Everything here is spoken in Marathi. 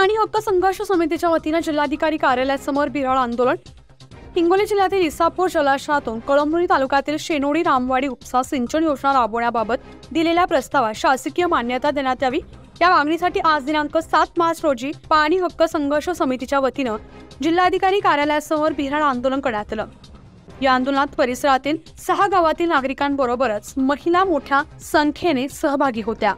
पाणी हक्क संघर्ष समितीच्या वतीने जिल्हाधिकारी कार्यालयासमोर बिराड आंदोलन। हिंगोली जिल्ह्यातील इसापूर जलाशयातून कळमनुरी तालुक्यातील शेनोडी रामवाडी उपसा सिंचन योजना राबवण्याबाबत दिलेल्या प्रस्तावास शासकीय मान्यता देण्यात यावी या मागणीसाठी आज दिनांक 7 मार्च रोजी पाणी हक्क संघर्ष समितीच्या वतीने जिल्हाधिकारी कार्यालयासमोर बिराड आंदोलन करण्यात आलं। या आंदोलनात परिसरातील 6 गावातील नागरिकांबरोबरच महिला मोठ्या संख्येने सहभागी होत्या।